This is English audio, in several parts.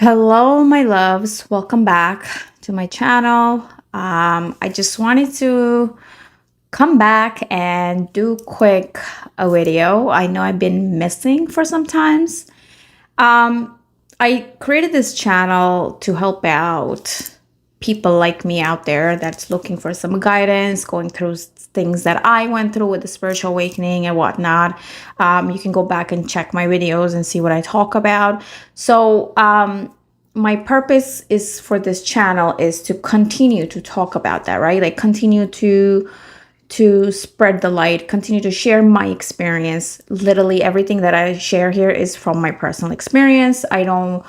Hello, my loves. Welcome back to my channel. I just wanted to come back and do quick a video. I know I've been missing for some times. Um, I created this channel to help out people like me out there that's looking for some guidance, going through things that I went through with the spiritual awakening and whatnot. You can go back and check my videos and see what I talk about. So, my purpose is for this channel is to continue to talk about that, right? Like continue to spread the light, continue to share my experience. Literally everything that I share here is from my personal experience. I don't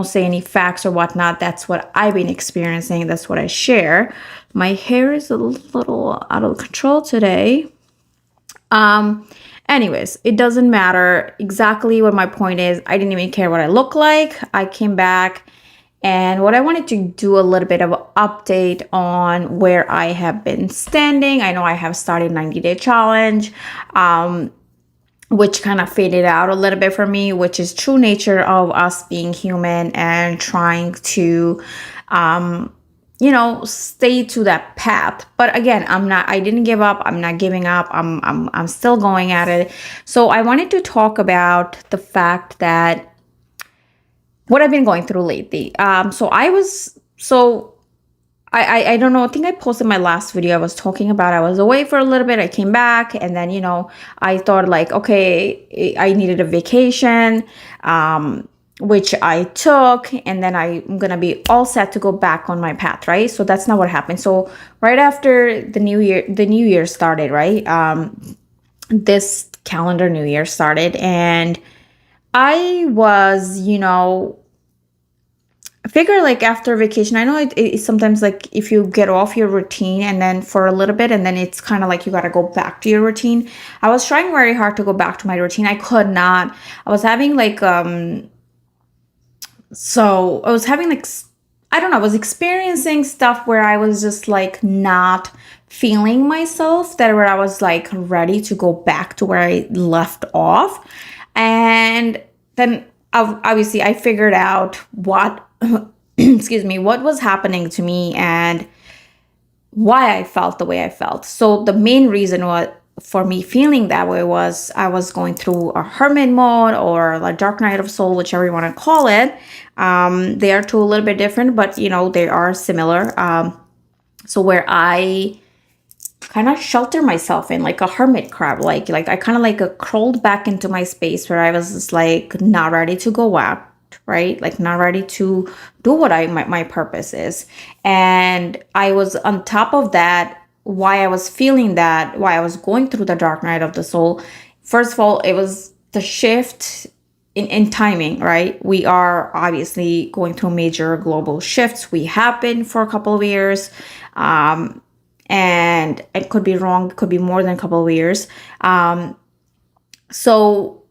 say any facts or whatnot. That's what I've been experiencing. That's what I share. My hair is a little out of control today. Anyways, it doesn't matter exactly what my point is. I didn't even care what I look like. I came back and what I wanted to do a little bit of an update on where I have been standing. I know I have started 90-day challenge, which kind of faded out a little bit for me, which is true nature of us being human and trying to, stay to that path. But again, I didn't give up. I'm not giving up. I'm still going at it. So I wanted to talk about the fact that what I've been going through lately. I don't know. I think I posted my last video. I was talking about I was away for a little bit. I came back and then, I thought like, okay, I needed a vacation, which I took, and then I'm going to be all set to go back on my path, right? So that's not what happened. So right after the new year started, right? This calendar new year started and I was, I figure like after vacation, I know it's sometimes like if you get off your routine and then for a little bit and then it's kind of like you got to go back to your routine. I was trying very hard to go back to my routine. I could not. I was having like, I don't know, I was experiencing stuff where I was just like not feeling myself, that where I was like ready to go back to where I left off. And then obviously I figured out what excuse me, what was happening to me and why I felt the way I felt. So the main reason for me feeling that way was I was going through a hermit mode or a dark night of soul, whichever you want to call it. They are two a little bit different, but they are similar. So where I kind of shelter myself in like a hermit crab, like I kind of like crawled back into my space where I was just like not ready to go out, right? Like not ready to do what my purpose is. And I was on top of that, why I was feeling that, why I was going through the dark night of the soul. First of all, it was the shift in timing, right? We are obviously going through major global shifts. We have been for a couple of years. And it could be wrong, it could be more than a couple of years. So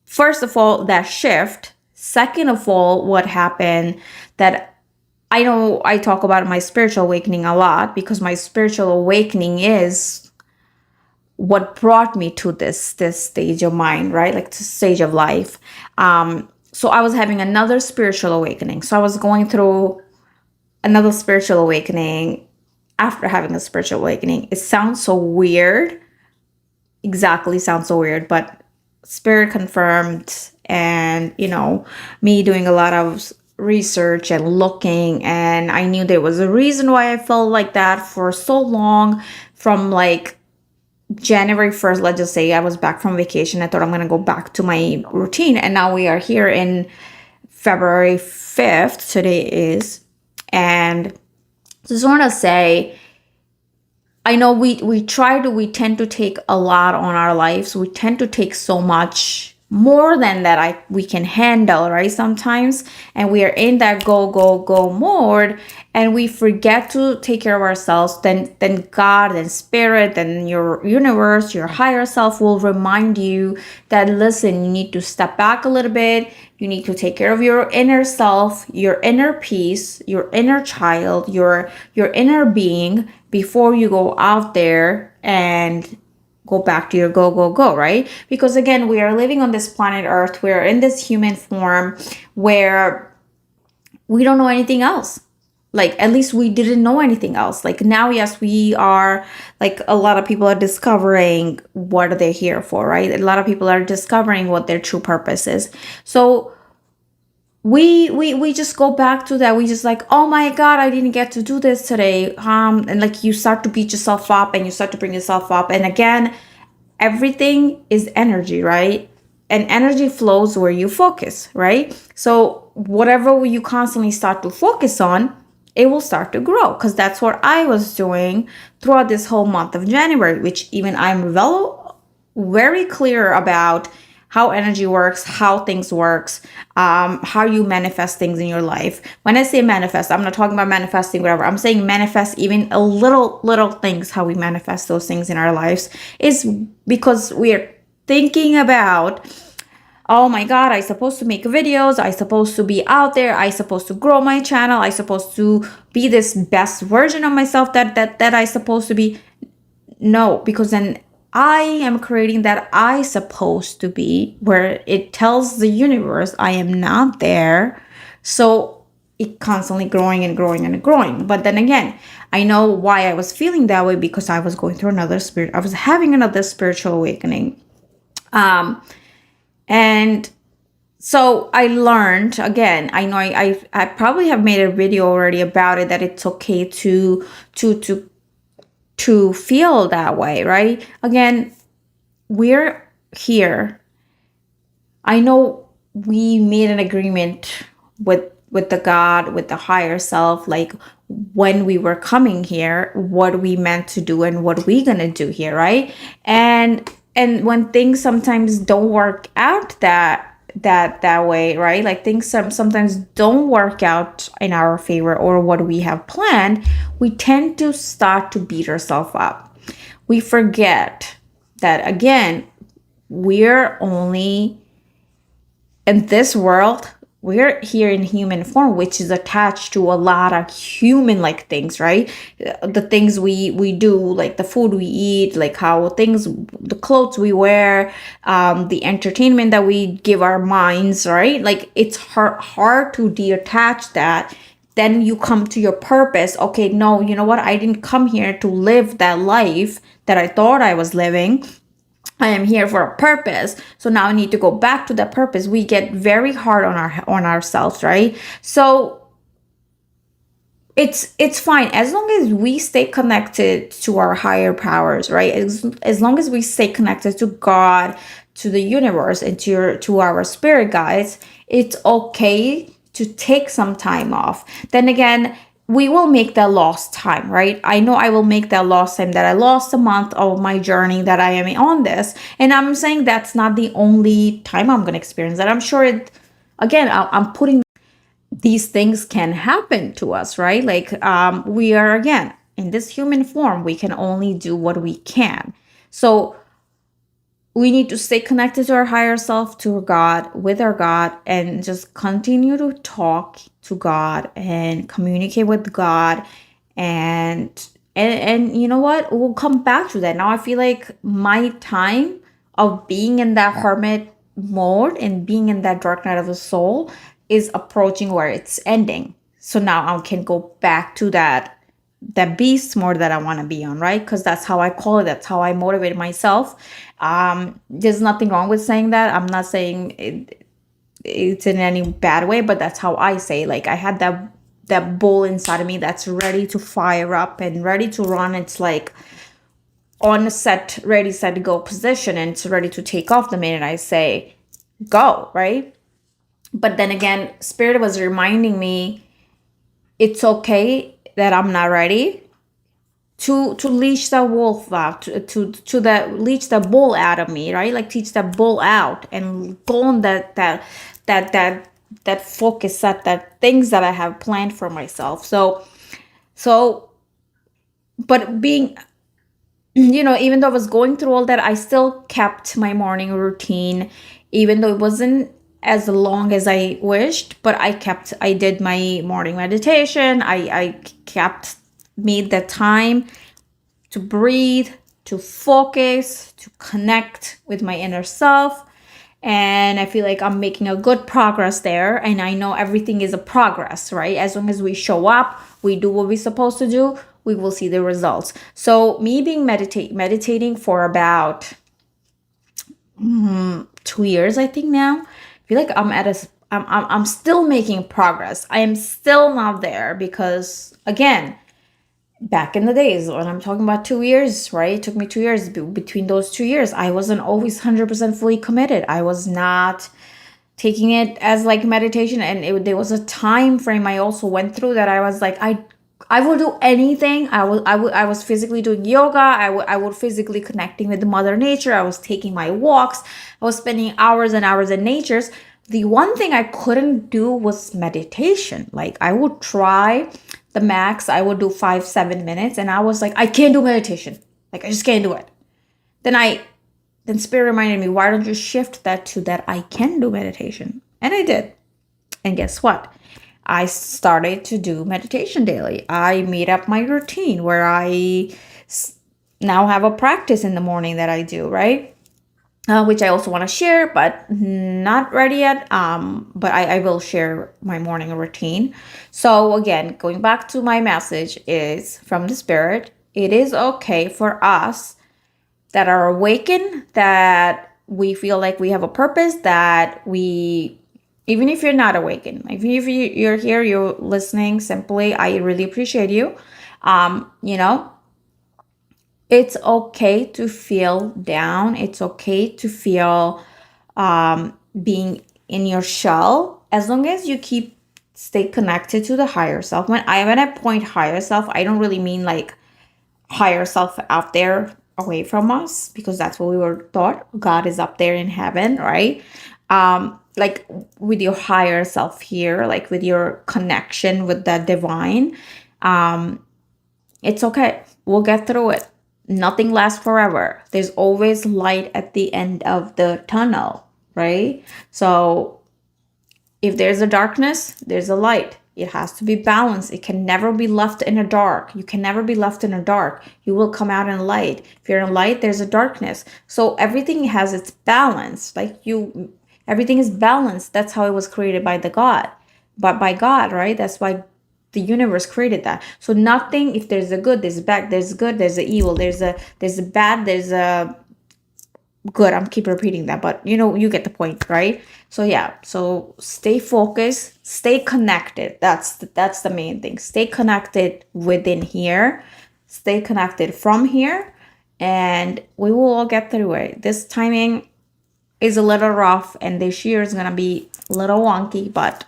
first of all, that shift. Second of all, what happened that I know I talk about my spiritual awakening a lot because my spiritual awakening is what brought me to this stage of mind, right? Like this stage of life. So I was having another spiritual awakening. So I was going through another spiritual awakening after having a spiritual awakening. It sounds so weird. Exactly sounds so weird, but spirit confirmed and, me doing a lot of research and looking, and I knew there was a reason why I felt like that for so long. From like January 1st, let's just say I was back from vacation. I thought I'm going to go back to my routine. And now we are here in February 5th. Today is. And just want to say, I know we tend to take a lot on our lives. We tend to take so much more than that we can handle, right? Sometimes, and we are in that go mode, and we forget to take care of ourselves. Then God and spirit, then your universe, your higher self will remind you that, listen, you need to step back a little bit. You need to take care of your inner self, your inner peace, your inner child, your inner being before you go out there and go back to your go, go, go, right? Because again, we are living on this planet Earth. We're in this human form where we don't know anything else. Like, at least we didn't know anything else. Like, now, yes, we are, like, a lot of people are discovering what they're here for, right? A lot of people are discovering what their true purpose is. So we just go back to that. We just like, oh my God, I didn't get to do this today. And like, you start to beat yourself up and you start to bring yourself up. And again, everything is energy, right? And energy flows where you focus, right? So whatever you constantly start to focus on, it will start to grow, because that's what I was doing throughout this whole month of January, which even I'm very clear about how energy works, how things works, how you manifest things in your life. When I say manifest, I'm not talking about manifesting whatever. I'm saying manifest even a little things, how we manifest those things in our lives is because we're thinking about, oh my God, I supposed to make videos. I supposed to be out there. I supposed to grow my channel. I supposed to be this best version of myself that I supposed to be. No, because then I am creating that I supposed to be, where it tells the universe I am not there. So it constantly growing and growing and growing. But then again, I know why I was feeling that way, because I was going through I was having another spiritual awakening. And so I learned, again, I know I probably have made a video already about it, that it's okay to feel that way, right? Again, we're here. I know we made an agreement with the God, with the higher self, like when we were coming here, what we meant to do and what we gonna do here, right? And when things sometimes don't work out that way, right? Like things sometimes don't work out in our favor or what we have planned, we tend to start to beat ourselves up. We forget that, again, we're only in this world. We're here in human form, which is attached to a lot of human like things, right? The things we do, like the food we eat, like the clothes we wear, the entertainment that we give our minds, right? Like it's hard to detach that. Then you come to your purpose. Okay, no, you know what? I didn't come here to live that life that I thought I was living. I am here for a purpose. So now I need to go back to that purpose. We get very hard on ourselves, right? So it's fine as long as we stay connected to our higher powers, right? As long as we stay connected to God, to the universe, and to our spirit guides, it's okay to take some time off. Then again, we will make that lost time, right? I know I will make that lost time, that I lost a month of my journey that I am on this. And I'm saying that's not the only time I'm going to experience that. I'm sure I'm putting these things can happen to us, right? Like we are, again, in this human form, we can only do what we can. So we need to stay connected to our higher self, to God, with our God, and just continue to talk to God and communicate with God. And you know what? We'll come back to that. Now I feel like my time of being in that hermit mode and being in that dark night of the soul is approaching where it's ending. So now I can go back to that beast mode that I want to be on, right? Because that's how I call it. That's how I motivate myself. There's nothing wrong with saying that. I'm not saying it's in any bad way, but that's how I say. Like I had that bull inside of me that's ready to fire up and ready to run. It's like on a set, ready, set, go position, and it's ready to take off the minute I say go, right? But then again, Spirit was reminding me it's okay that I'm not ready to leash the wolf out, to leash the bull out of me, right? Like teach that bull out and go on that focus, that things that I have planned for myself. So, but being, even though I was going through all that, I still kept my morning routine, even though it wasn't as long as I wished, but I did my morning meditation. I made the time to breathe, to focus, to connect with my inner self. And I feel like I'm making a good progress there. And I know everything is a progress, right? As long as we show up, we do what we're supposed to do, we will see the results. So me being meditating for about 2 years, I think now. I feel like I'm still making progress. I am still not there because, again, back in the days when I'm talking about 2 years, right? It took me 2 years. Between those 2 years, I wasn't always 100% fully committed. I was not taking it as like meditation, and there was a time frame I also went through that I was like, I will do anything. I was physically doing yoga. I would physically connecting with Mother Nature. I was taking my walks. I was spending hours and hours in natures. The one thing I couldn't do was meditation. Like I would try the max. I would do 5-7 minutes, and I was like, I can't do meditation. Like I just can't do it. Then Spirit reminded me, why don't you shift that to that I can do meditation? And I did. And guess what? I started to do meditation daily. I made up my routine where I now have a practice in the morning that I do, right? Which I also want to share, but not ready yet. But I will share my morning routine. So again, going back to my message is from the Spirit. It is okay for us that are awakened, that we feel like we have a purpose, that we, even if you're not awakened, even if you're here, you're listening simply, I really appreciate you. It's okay to feel down. It's okay to feel being in your shell, as long as you stay connected to the higher self. When I point higher self, I don't really mean like higher self out there away from us, because that's what we were taught. God is up there in heaven, right? Like with your higher self here, like with your connection with that divine, it's okay. We'll get through it. Nothing lasts forever. There's always light at the end of the tunnel, right? So if there's a darkness, there's a light. It has to be balanced. It can never be left in a dark. You can never be left in a dark. You will come out in light. If you're in light, there's a darkness. So everything has its balance. Everything is balanced. That's how it was created by God. But by God, right? That's why the universe created that. So nothing, if there's a good, there's a bad, there's good, there's a evil, there's a bad, there's a good. I'm keep repeating that, but you get the point, right? So yeah, so stay focused, stay connected. That's the main thing. Stay connected within here, stay connected from here, and we will all get through it. This timing is a little rough, and this year is gonna be a little wonky, but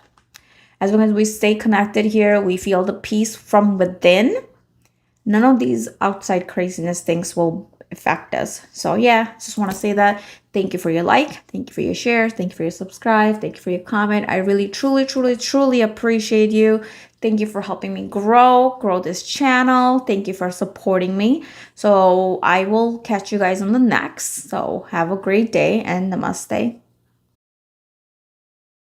as long as we stay connected here, we feel the peace from within, none of these outside craziness things will affect us. So yeah, just want to say that. Thank you for your like. Thank you for your share. Thank you for your subscribe. Thank you for your comment. I really, truly, truly, truly appreciate you. Thank you for helping me grow this channel. Thank you for supporting me. So I will catch you guys on the next. So have a great day, and namaste.